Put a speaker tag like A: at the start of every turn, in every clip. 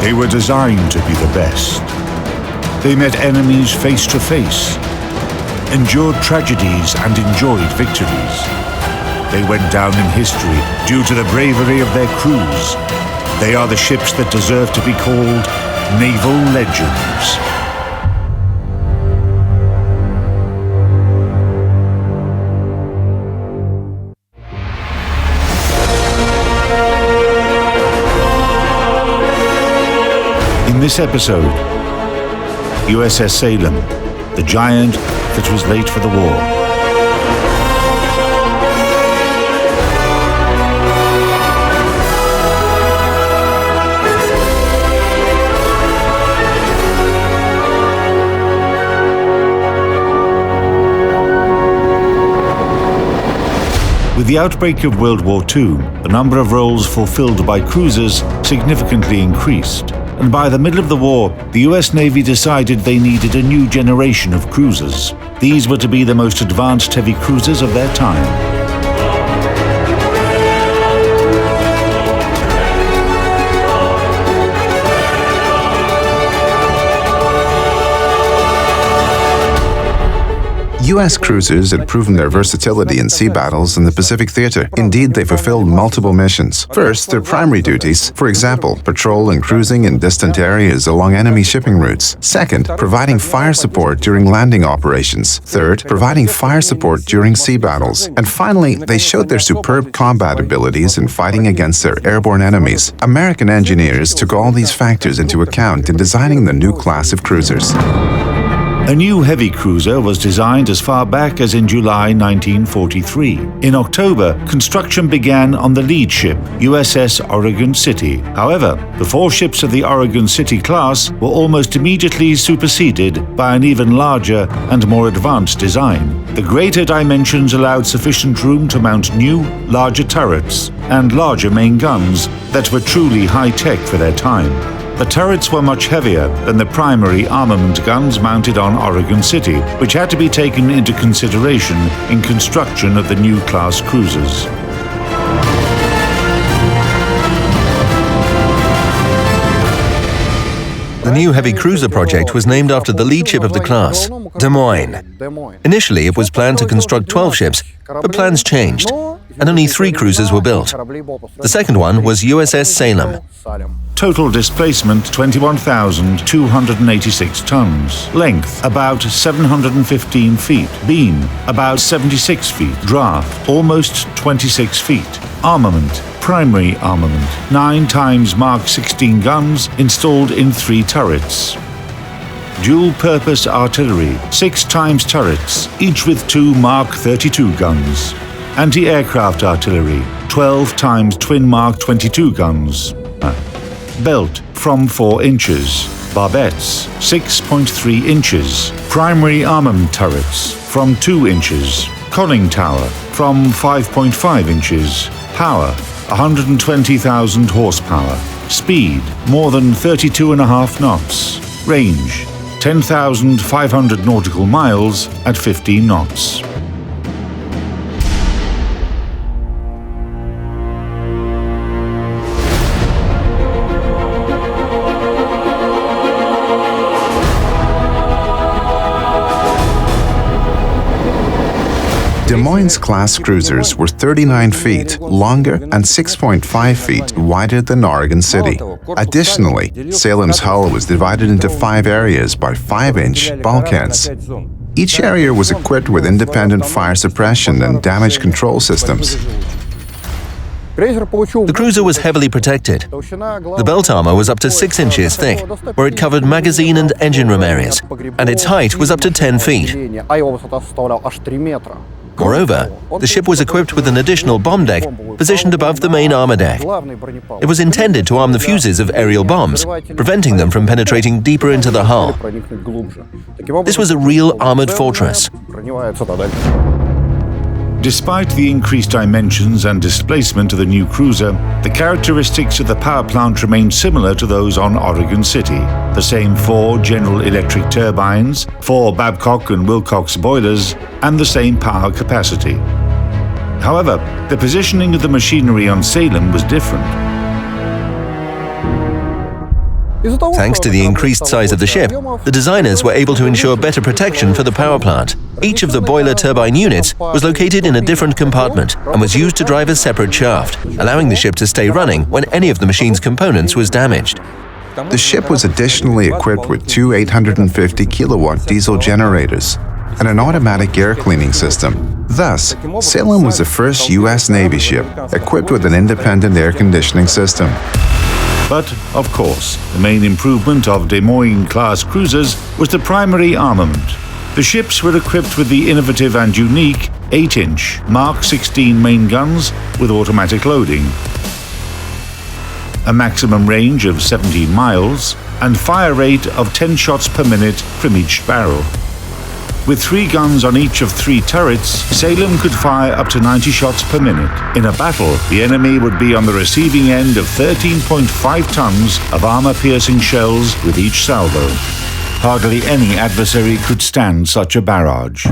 A: They were designed to be the best. They met enemies face to face, endured tragedies and enjoyed victories. They went down in history due to the bravery of their crews. They are the ships that deserve to be called naval legends. In this episode, USS Salem, the giant that was late for the war. With the outbreak of World War II, the number of roles fulfilled by cruisers significantly increased. And by the middle of the war, the US Navy decided they needed a new generation of cruisers. These were to be the most advanced heavy cruisers of their time.
B: U.S. cruisers had proven their versatility in sea battles in the Pacific Theater. Indeed, they fulfilled multiple missions. First, their primary duties, for example, patrol and cruising in distant areas along enemy shipping routes. Second, providing fire support during landing operations. Third, providing fire support during sea battles. And finally, they showed their superb combat abilities in fighting against their airborne enemies. American engineers took all these factors into account in designing the new class of cruisers.
A: A new heavy cruiser was designed as far back as in July 1943. In October, construction began on the lead ship, USS Oregon City. However, the 4 ships of the Oregon City class were almost immediately superseded by an even larger and more advanced design. The greater dimensions allowed sufficient room to mount new, larger turrets and larger main guns that were truly high-tech for their time. The turrets were much heavier than the primary armament guns mounted on Oregon City, which had to be taken into consideration in construction of the new class cruisers.
C: The new heavy cruiser project was named after the lead ship of the class, Des Moines. Initially, it was planned to construct 12 ships, but plans changed, and only 3 cruisers were built. The second one was USS Salem.
A: Total displacement 21,286 tons. Length about 715 feet. Beam about 76 feet. Draft almost 26 feet. Armament. Primary armament. 9 times Mark 16 guns installed in 3 turrets. Dual-purpose artillery. 6 times turrets, each with 2 Mark 32 guns. Anti-aircraft artillery. 12 times twin Mark 22 guns. Belt from 4 inches. Barbettes 6.3 inches. Primary armament turrets from 2 inches. Conning tower from 5.5 inches. Power 120,000 horsepower. Speed more than 32.5 knots. Range 10,500 nautical miles at 15 knots.
B: Des Moines-class cruisers were 39 feet longer and 6.5 feet wider than Oregon City. Additionally, Salem's hull was divided into 5 areas by 5-inch bulkheads. Each area was equipped with independent fire suppression and damage control systems.
C: The cruiser was heavily protected. The belt armor was up to 6 inches thick, where it covered magazine and engine room areas, and its height was up to 10 feet. Moreover, the ship was equipped with an additional bomb deck positioned above the main armor deck. It was intended to arm the fuses of aerial bombs, preventing them from penetrating deeper into the hull. This was a real armored fortress.
A: Despite the increased dimensions and displacement of the new cruiser, the characteristics of the power plant remained similar to those on Oregon City. The same 4 General Electric turbines, 4 Babcock and Wilcox boilers, and the same power capacity. However, the positioning of the machinery on Salem was different.
C: Thanks to the increased size of the ship, the designers were able to ensure better protection for the power plant. Each of the boiler turbine units was located in a different compartment and was used to drive a separate shaft, allowing the ship to stay running when any of the machine's components was damaged.
B: The ship was additionally equipped with two 850-kilowatt diesel generators and an automatic air cleaning system. Thus, Salem was the first U.S. Navy ship equipped with an independent air conditioning system.
A: But, of course, the main improvement of Des Moines-class cruisers was the primary armament. The ships were equipped with the innovative and unique 8-inch Mark 16 main guns with automatic loading, a maximum range of 17 miles, and fire rate of 10 shots per minute from each barrel. With 3 guns on each of 3 turrets, Salem could fire up to 90 shots per minute. In a battle, the enemy would be on the receiving end of 13.5 tons of armor-piercing shells with each salvo. Hardly any adversary could stand such a barrage.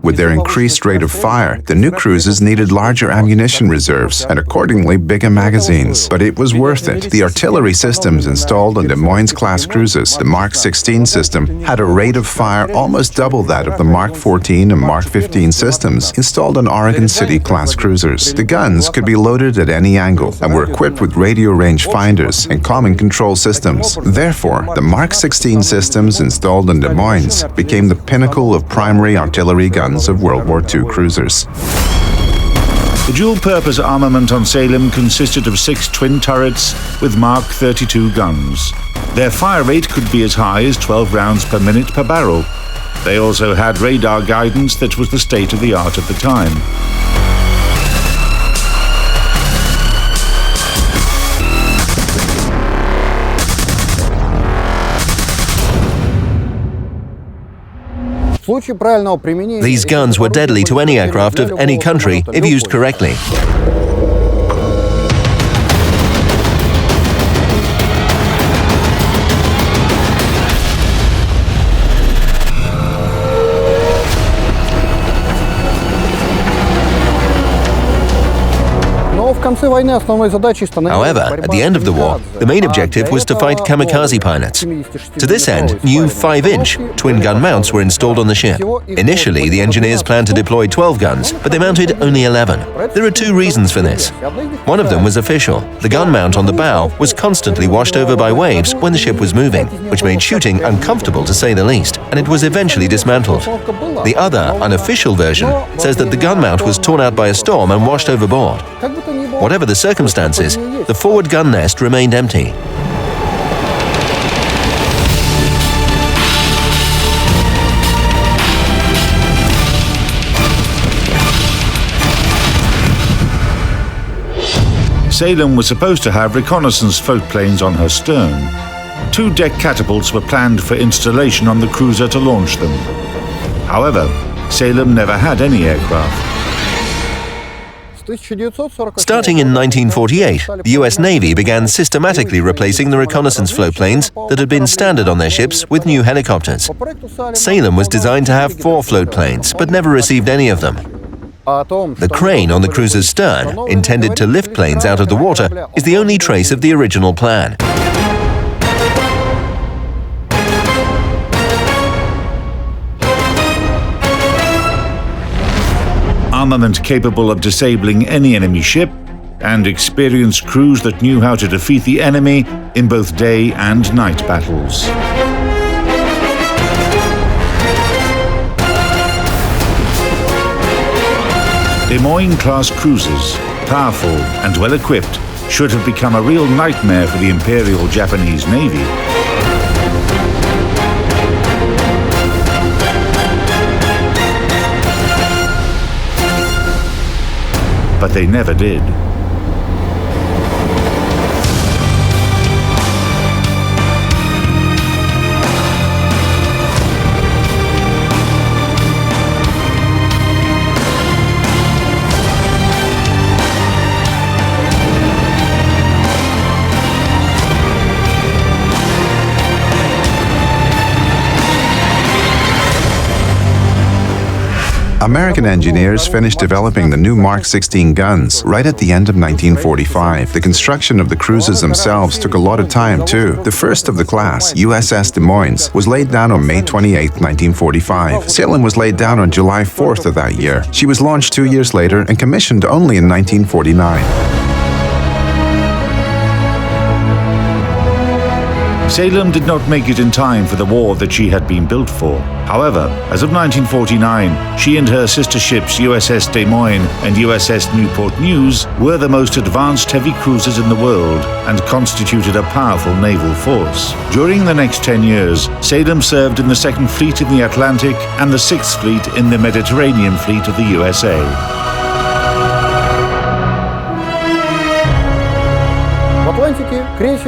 B: With their increased rate of fire, the new cruisers needed larger ammunition reserves and accordingly bigger magazines. But it was worth it. The artillery systems installed on Des Moines-class cruisers, the Mark 16 system, had a rate of fire almost double that of the Mark 14 and Mark 15 systems installed on Oregon City-class cruisers. The guns could be loaded at any angle and were equipped with radio range finders and common control systems. Therefore, the Mark 16 systems installed on Des Moines became the pinnacle of primary artillery guns of World War II cruisers.
A: The dual-purpose armament on Salem consisted of 6 twin turrets with Mark 32 guns. Their fire rate could be as high as 12 rounds per minute per barrel. They also had radar guidance that was the state of the art at the time.
C: These guns were deadly to any aircraft of any country if used correctly. However, at the end of the war, the main objective was to fight kamikaze pilots. To this end, new 5-inch twin-gun mounts were installed on the ship. Initially, the engineers planned to deploy 12 guns, but they mounted only 11. There are 2 reasons for this. One of them was official. The gun mount on the bow was constantly washed over by waves when the ship was moving, which made shooting uncomfortable to say the least, and it was eventually dismantled. The other, unofficial version says that the gun mount was torn out by a storm and washed overboard. Whatever the circumstances, the forward gun nest remained empty.
A: Salem was supposed to have reconnaissance float planes on her stern. 2 deck catapults were planned for installation on the cruiser to launch them. However, Salem never had any aircraft.
C: Starting in 1948, the US Navy began systematically replacing the reconnaissance float planes that had been standard on their ships with new helicopters. Salem was designed to have 4 float planes, but never received any of them. The crane on the cruiser's stern, intended to lift planes out of the water, is the only trace of the original plan.
A: Armament capable of disabling any enemy ship, and experienced crews that knew how to defeat the enemy in both day and night battles. Des Moines-class cruisers, powerful and well-equipped, should have become a real nightmare for the Imperial Japanese Navy. But they never did.
B: American engineers finished developing the new Mark 16 guns right at the end of 1945. The construction of the cruisers themselves took a lot of time too. The first of the class, USS Des Moines, was laid down on May 28, 1945. Salem was laid down on July 4th of that year. She was launched 2 years later and commissioned only in 1949.
A: Salem did not make it in time for the war that she had been built for. However, as of 1949, she and her sister ships USS Des Moines and USS Newport News were the most advanced heavy cruisers in the world and constituted a powerful naval force. During the next 10 years, Salem served in the 2nd Fleet in the Atlantic and the 6th Fleet in the Mediterranean Fleet of the USA.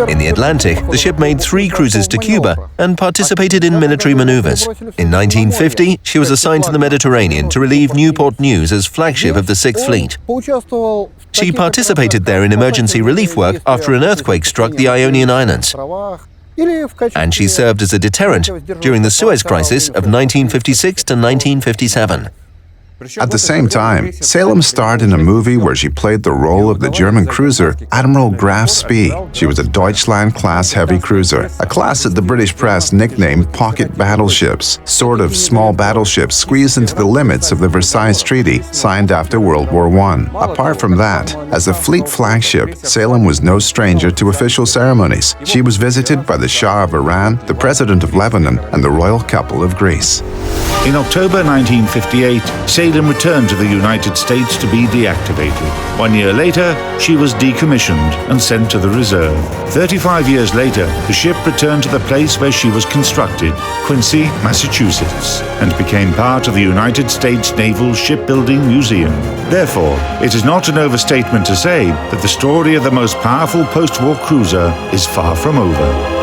C: In the Atlantic, the ship made 3 cruises to Cuba and participated in military maneuvers. In 1950, she was assigned to the Mediterranean to relieve Newport News as flagship of the 6th Fleet. She participated there in emergency relief work after an earthquake struck the Ionian Islands. And she served as a deterrent during the Suez Crisis of 1956 to 1957.
B: At the same time, Salem starred in a movie where she played the role of the German cruiser Admiral Graf Spee. She was a Deutschland-class heavy cruiser, a class that the British press nicknamed pocket battleships, sort of small battleships squeezed into the limits of the Versailles Treaty signed after World War I. Apart from that, as a fleet flagship, Salem was no stranger to official ceremonies. She was visited by the Shah of Iran, the President of Lebanon, and the royal couple of Greece.
A: In October 1958, Salem returned to the United States to be deactivated. 1 year later, she was decommissioned and sent to the reserve. 35 years later, the ship returned to the place where she was constructed, Quincy, Massachusetts, and became part of the United States Naval Shipbuilding Museum. Therefore, it is not an overstatement to say that the story of the most powerful post-war cruiser is far from over.